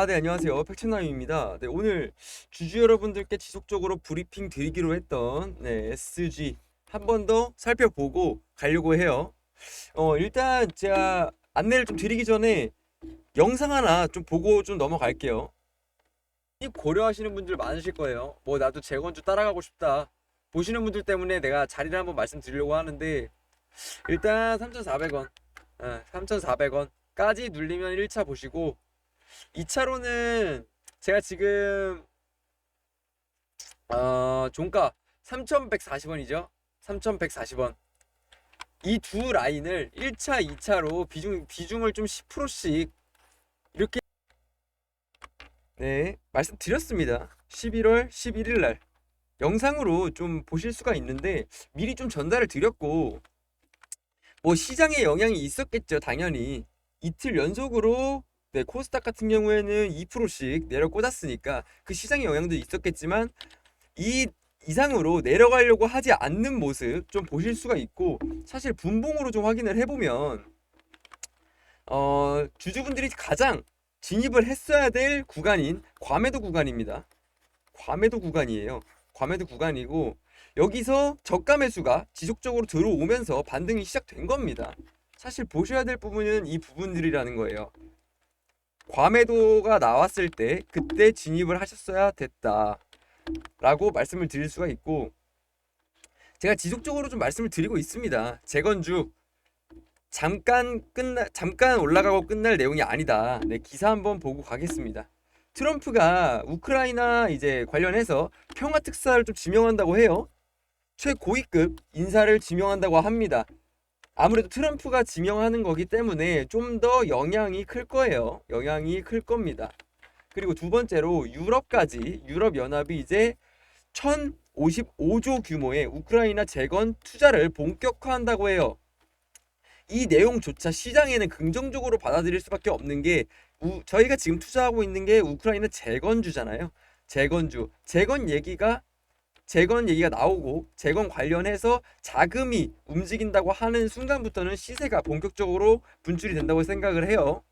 네, 안녕하세요. 팩트나임입니다. 네, 오늘 주주 여러분들께 지속적으로 브리핑 드리기로 했던 SG 한 번 더 살펴보고 가려고 해요. 일단 제가 안내를 좀 드리기 전에 영상 하나 좀 보고 좀 넘어갈게요. 이 고려하시는 분들 많으실 거예요. 뭐 나도 재건주 따라가고 싶다. 보시는 분들 때문에 내가 자리를 한번 말씀드리려고 하는데 일단 3,400원, 3,400원까지 눌리면 1차 보시고 2차로는 제가 지금 종가 3,140원이죠. 3,140원. 이 두 라인을 1차, 2차로 비중을 좀 10%씩 이렇게 말씀드렸습니다. 11월 11일 날 영상으로 좀 보실 수가 있는데 미리 좀 전달을 드렸고 뭐 시장에 영향이 있었겠죠, 당연히. 이틀 연속으로 코스닥 같은 경우에는 2%씩 내려 꽂았으니까 그 시장의 영향도 있었겠지만 이 이상으로 내려가려고 하지 않는 모습 좀 보실 수가 있고 사실 분봉으로 좀 확인을 해보면 주주분들이 가장 진입을 했어야 될 구간인 과매도 구간입니다. 과매도 구간이에요. 과매도 구간이고 여기서 저가 매수가 지속적으로 들어오면서 반등이 시작된 겁니다. 사실 보셔야 될 부분은 이 부분들이라는 거예요. 과매도가 나왔을 때 그때 진입을 하셨어야 됐다 라고 말씀을 드릴 수가 있고 제가 지속적으로 좀 말씀을 드리고 있습니다. 재건주 잠깐 올라가고 끝날 내용이 아니다. 네, 기사 한번 보고 가겠습니다. 트럼프가 우크라이나 이제 관련해서 평화 특사를 좀 지명한다고 해요. 최고위급 인사를 지명한다고 합니다. 아무래도 트럼프가 지명하는 거기 때문에 좀 더 영향이 클 거예요. 영향이 클 겁니다. 그리고 두 번째로 유럽연합이 이제 1055조 규모의 우크라이나 재건 투자를 본격화한다고 해요. 이 내용조차 시장에는 긍정적으로 받아들일 수밖에 없는 게 저희가 지금 투자하고 있는 게 우크라이나 재건주잖아요. 재건 얘기가 나오고 재건 관련해서 자금이 움직인다고 하는 순간부터는 시세가 본격적으로 분출이 된다고 생각을 해요.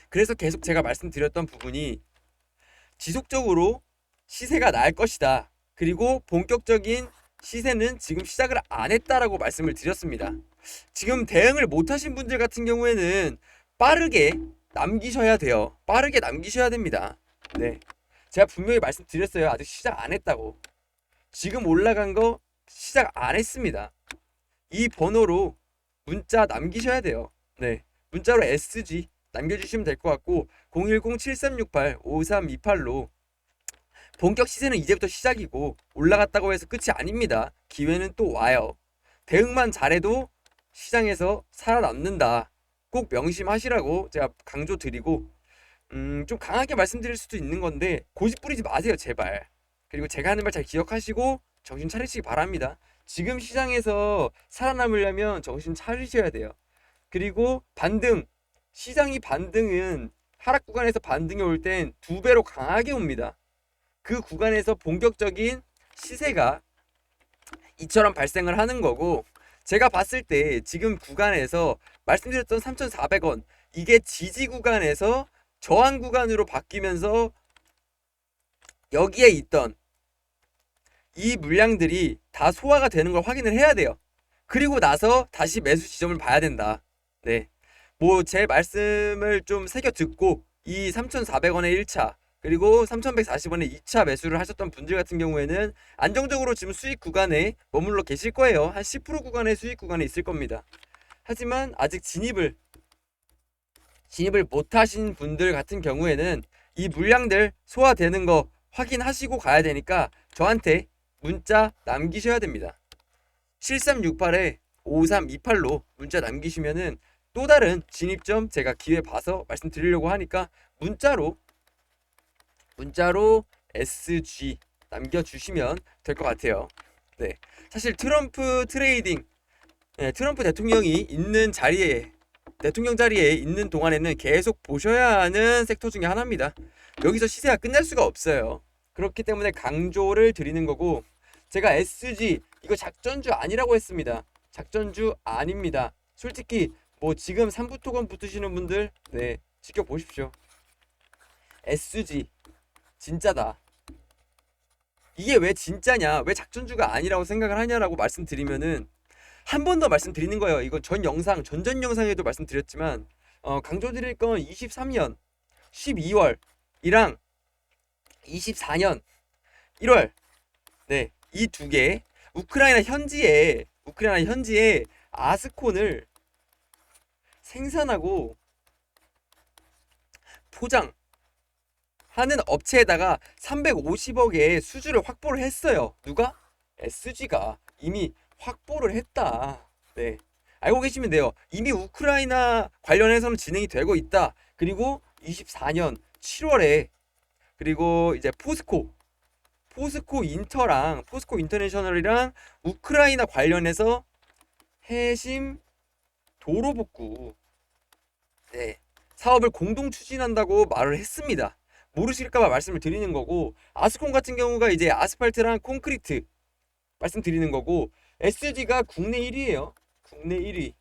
그래서 계속 제가 말씀드렸던 부분이 지속적으로 시세가 날 것이다. 그리고 본격적인 시세는 지금 시작을 안 했다라고 말씀을 드렸습니다. 지금 대응을 못 하신 분들 같은 경우에는 빠르게 남기셔야 돼요. 빠르게 남기셔야 됩니다. 네. 제가 분명히 말씀드렸어요. 아직 시작 안 했다고. 지금 올라간 거 시작 안 했습니다. 이 번호로 문자 남기셔야 돼요. 네. 문자로 SG 남겨주시면 될 것 같고 010-7368-5328로 본격 시세는 이제부터 시작이고 올라갔다고 해서 끝이 아닙니다. 기회는 또 와요. 대응만 잘해도 시장에서 살아남는다. 꼭 명심하시라고 제가 강조드리고 좀 강하게 말씀드릴 수도 있는 건데 고집 부리지 마세요, 제발. 그리고 제가 하는 말 잘 기억하시고 정신 차리시기 바랍니다. 지금 시장에서 살아남으려면 정신 차리셔야 돼요. 그리고 시장이 반등은 하락 구간에서 반등이 올 땐 두 배로 강하게 옵니다. 그 구간에서 본격적인 시세가 이처럼 발생을 하는 거고 제가 봤을 때 지금 구간에서 말씀드렸던 3,400원 이게 지지 구간에서 저항 구간으로 바뀌면서 여기에 있던 이 물량들이 다 소화가 되는 걸 확인을 해야 돼요. 그리고 나서 다시 매수 지점을 봐야 된다. 네. 뭐 제 말씀을 좀 새겨 듣고 이 3,400원의 1차 그리고 3,140원의 2차 매수를 하셨던 분들 같은 경우에는 안정적으로 지금 수익 구간에 머물러 계실 거예요. 한 10% 구간의 수익 구간에 있을 겁니다. 하지만 아직 진입을 못 하신 분들 같은 경우에는 이 물량들 소화되는 거 확인하시고 가야 되니까 저한테 문자 남기셔야 됩니다. 7368에 5328로 문자 남기시면은 또 다른 진입점 제가 기회 봐서 말씀드리려고 하니까 문자로 SG 남겨주시면 될 것 같아요. 네, 사실 트럼프 대통령이 대통령 자리에 있는 동안에는 계속 보셔야 하는 섹터 중에 하나입니다. 여기서 시세가 끝날 수가 없어요. 그렇기 때문에 강조를 드리는 거고 제가 SG 이거 작전주 아니라고 했습니다. 작전주 아닙니다. 솔직히 뭐 지금 3부 토건 붙으시는 분들 지켜보십시오. SG 진짜다. 이게 왜 진짜냐, 왜 작전주가 아니라고 생각을 하냐라고 말씀드리면은 한 번 더 말씀드리는 거예요. 이거 전 영상에도 말씀드렸지만 강조드릴 건 23년 12월이랑 24년 1월, 네, 이 두 개 우크라이나 현지에 아스콘을 생산하고 포장하는 업체에다가 350억의 수주를 확보를 했어요. 누가? SG가 이미 확보를 했다. 네, 알고 계시면 돼요. 이미 우크라이나 관련해서는 진행이 되고 있다. 그리고 24년 7월에 그리고 이제 포스코 인터내셔널이랑 우크라이나 관련해서 해심 도로 복구, 네, 사업을 공동 추진한다고 말을 했습니다. 모르실까봐 말씀을 드리는 거고, 아스콘 같은 경우가 이제 아스팔트랑 콘크리트 말씀드리는 거고, SG가 국내 1위예요. 국내 1위.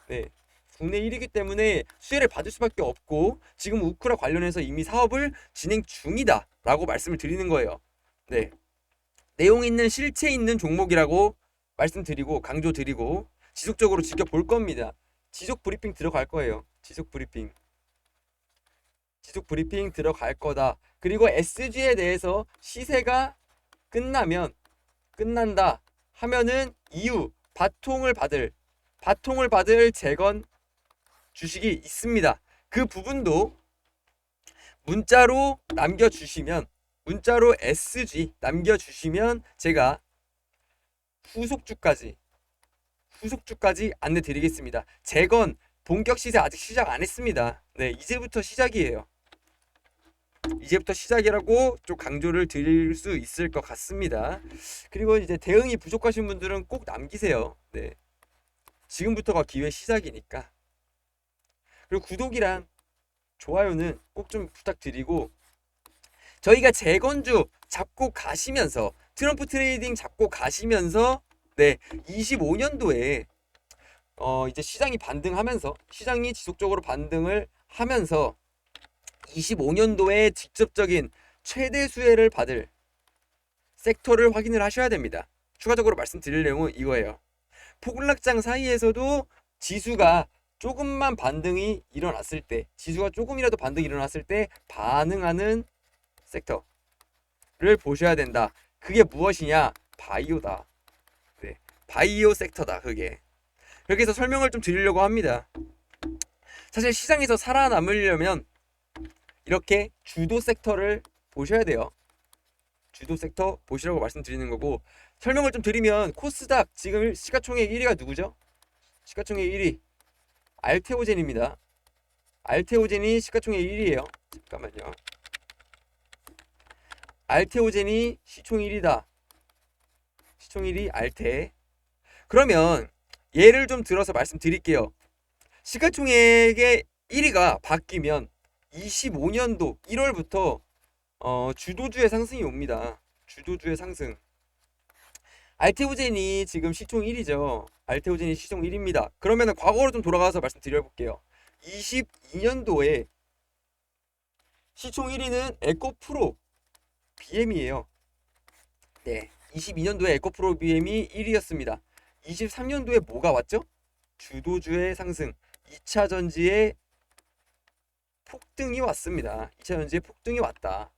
네, 국내 1위이기 때문에 수혜를 받을 수밖에 없고, 지금 우크라 관련해서 이미 사업을 진행 중이다라고 말씀을 드리는 거예요. 네, 내용 있는 실체 있는 종목이라고 말씀드리고 강조드리고 지속적으로 지켜볼 겁니다. 지속 브리핑 들어갈 거예요. 지속 브리핑 들어갈 거다. 그리고 SG에 대해서 시세가 끝난다 하면은 이후 바통을 받을 재건 주식이 있습니다. 그 부분도 문자로 SG 남겨주시면 제가 후속주까지 안내 드리겠습니다. 재건 본격 시세 아직 시작 안 했습니다. 네, 이제부터 시작이에요. 이제부터 시작이라고 좀 강조를 드릴 수 있을 것 같습니다. 그리고 이제 대응이 부족하신 분들은 꼭 남기세요. 네, 지금부터가 기회 시작이니까. 그리고 구독이랑 좋아요는 꼭 좀 부탁드리고, 저희가 재건주 잡고 가시면서 트럼프 트레이딩 잡고 가시면서 네, 25년도에 이제 시장이 지속적으로 반등을 하면서 25년도에 직접적인 최대 수혜를 받을 섹터를 확인을 하셔야 됩니다. 추가적으로 말씀드릴 내용은 이거예요. 폭락장 사이에서도 지수가 조금이라도 반등이 일어났을 때 반응하는 섹터를 보셔야 된다. 그게 무엇이냐? 바이오다. 네, 바이오 섹터다. 그게. 그렇게 해서 설명을 좀 드리려고 합니다. 사실 시장에서 살아남으려면 이렇게 주도 섹터를 보셔야 돼요. 주도 섹터 보시라고 말씀드리는 거고, 설명을 좀 드리면 코스닥 지금 시가총액 1위가 누구죠? 시가총액 1위 알테오젠입니다. 알테오젠이 시가총액 1위예요. 잠깐만요. 알테오젠이 시총 1위다. 시총 1위 알테. 그러면 예를 좀 들어서 말씀드릴게요. 시가총액의 1위가 바뀌면 25년도 1월부터 주도주의 상승이 옵니다. 주도주의 상승. 알테오젠이 지금 시총 1위죠. 알테오젠이 시총 1위입니다. 그러면 과거로 좀 돌아가서 말씀드려볼게요. 22년도에 시총 1위는 에코프로 BM이에요. 네, 22년도에 에코프로 BM이 1위였습니다. 23년도에 뭐가 왔죠? 주도주의 상승, 2차전지의 폭등이 왔습니다. 2차전지의 폭등이 왔다.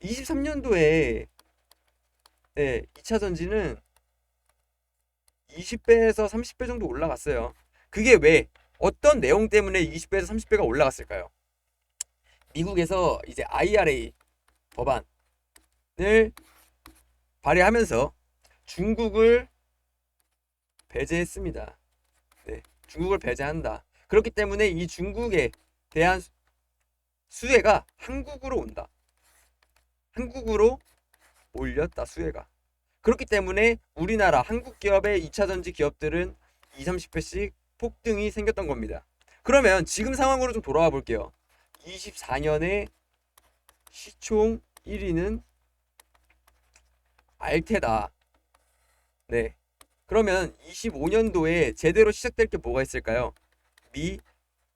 23년도에 네, 2차전지는 20배에서 30배 정도 올라갔어요. 그게 왜? 어떤 내용 때문에 20배에서 30배가 올라갔을까요? 미국에서 이제 IRA 법안을 발의하면서 중국을 배제했습니다. 네, 중국을 배제한다. 그렇기 때문에 이 중국에 대한 수혜가 한국으로 온다. 한국으로 올렸다, 수혜가. 그렇기 때문에 우리나라 한국 기업의 2차전지 기업들은 20, 30배씩 폭등이 생겼던 겁니다. 그러면 지금 상황으로 좀 돌아와 볼게요. 24년에 시총 1위는 알테다. 네. 그러면 25년도에 제대로 시작될 게 뭐가 있을까요? 미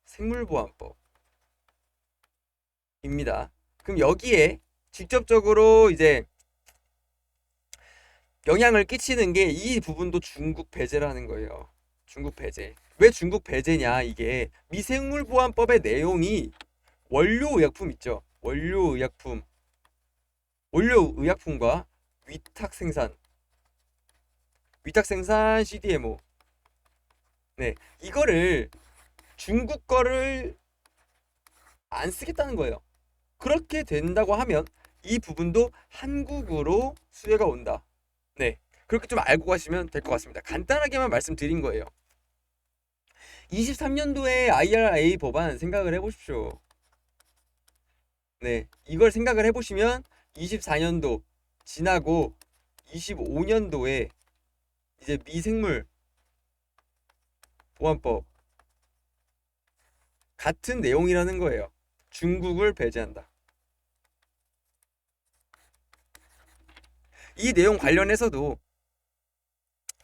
생물보안법입니다. 그럼 여기에 직접적으로 이제 영향을 끼치는 게 이 부분도 중국 배제라는 거예요. 중국 배제. 왜 중국 배제냐? 이게 미생물보안법의 내용이 원료의약품 있죠. 원료의약품과 위탁생산, CDMO. 네, 이거를 중국 거를 안 쓰겠다는 거예요. 그렇게 된다고 하면 이 부분도 한국으로 수혜가 온다. 네, 그렇게 좀 알고 가시면 될 것 같습니다. 간단하게만 말씀드린 거예요. 23년도에 IRA 법안 생각을 해보십시오. 네, 이걸 생각을 해보시면 24년도 지나고 25년도에 이제 미생물 보안법 같은 내용이라는 거예요. 중국을 배제한다. 이 내용 관련해서도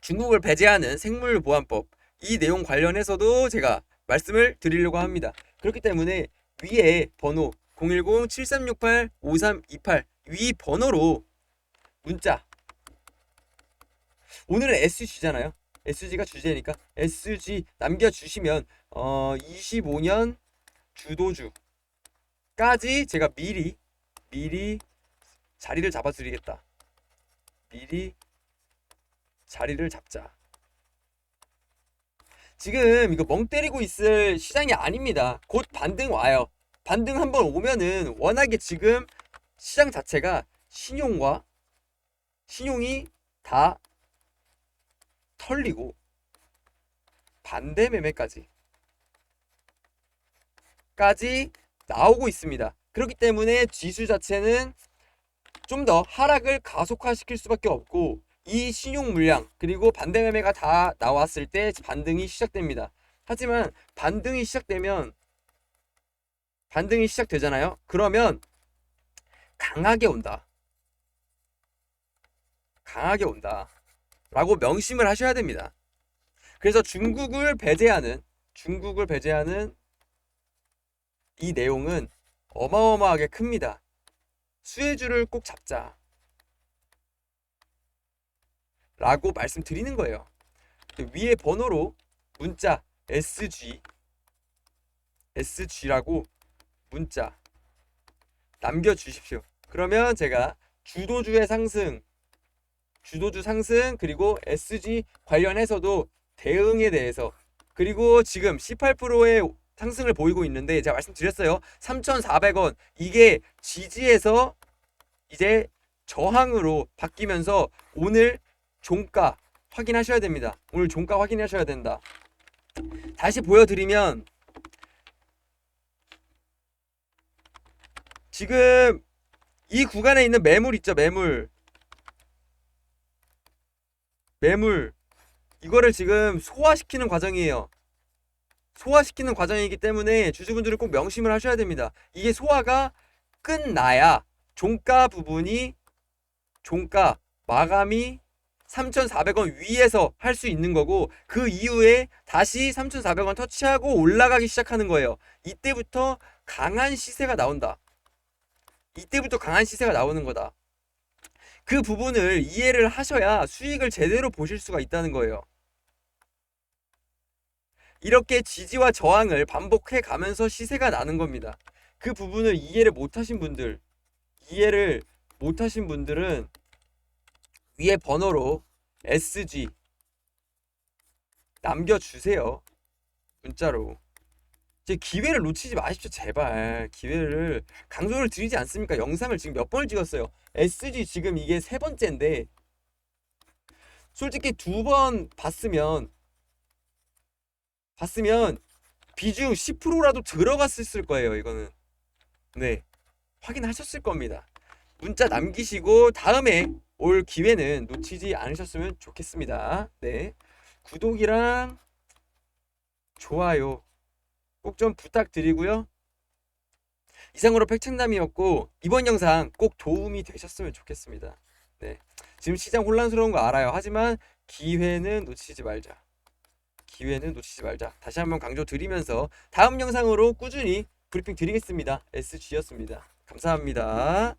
중국을 배제하는 생물보안법 이 내용 관련해서도 제가 말씀을 드리려고 합니다. 그렇기 때문에 위에 번호 010-7368-5328 위 번호로 문자 오늘은 SG잖아요. SG가 주제니까 SG 남겨주시면 25년 주도주까지 제가 미리 자리를 잡아드리겠다. 미리 자리를 잡자. 지금 이거 멍 때리고 있을 시장이 아닙니다. 곧 반등 와요. 반등 한번 오면은 워낙에 지금 시장 자체가 신용이 다 털리고 반대 매매까지 나오고 있습니다. 그렇기 때문에 지수 자체는 좀 더 하락을 가속화시킬 수밖에 없고 이 신용 물량 그리고 반대 매매가 다 나왔을 때 반등이 시작됩니다. 하지만 반등이 시작되잖아요. 그러면 강하게 온다. 라고 명심을 하셔야 됩니다. 그래서 중국을 배제하는 이 내용은 어마어마하게 큽니다. 수혜주를 꼭 잡자. 라고 말씀드리는 거예요. 위에 번호로 문자 SG라고 문자 남겨주십시오. 그러면 제가 주도주 상승 그리고 SG 관련해서도 대응에 대해서 그리고 지금 18%의 상승을 보이고 있는데 제가 말씀드렸어요. 3,400원 이게 지지에서 이제 저항으로 바뀌면서 오늘 종가 확인하셔야 됩니다. 오늘 종가 확인하셔야 된다. 다시 보여드리면 지금 이 구간에 있는 매물 있죠. 매물 이거를 지금 소화시키는 과정이에요. 소화시키는 과정이기 때문에 주주분들은 꼭 명심을 하셔야 됩니다. 이게 소화가 끝나야 종가 마감이 3,400원 위에서 할 수 있는 거고 그 이후에 다시 3,400원 터치하고 올라가기 시작하는 거예요. 이때부터 강한 시세가 나온다. 이때부터 강한 시세가 나오는 거다. 그 부분을 이해를 하셔야 수익을 제대로 보실 수가 있다는 거예요. 이렇게 지지와 저항을 반복해 가면서 시세가 나는 겁니다. 그 부분을 이해를 못하신 분들은 위에 번호로 SG 남겨주세요. 문자로. 이제 기회를 놓치지 마십시오. 제발. 기회를 강조를 드리지 않습니까? 영상을 지금 몇 번을 찍었어요. SG 지금 이게 세 번째인데 솔직히 두 번 봤으면 비중 10%라도 들어갔을 거예요. 이거는. 네. 확인하셨을 겁니다. 문자 남기시고 다음에 올 기회는 놓치지 않으셨으면 좋겠습니다. 네. 구독이랑 좋아요 꼭 좀 부탁드리고요. 이상으로 팩책남이었고 이번 영상 꼭 도움이 되셨으면 좋겠습니다. 네. 지금 시장 혼란스러운 거 알아요. 하지만 기회는 놓치지 말자. 다시 한번 강조 드리면서 다음 영상으로 꾸준히 브리핑 드리겠습니다. SG였습니다. 감사합니다.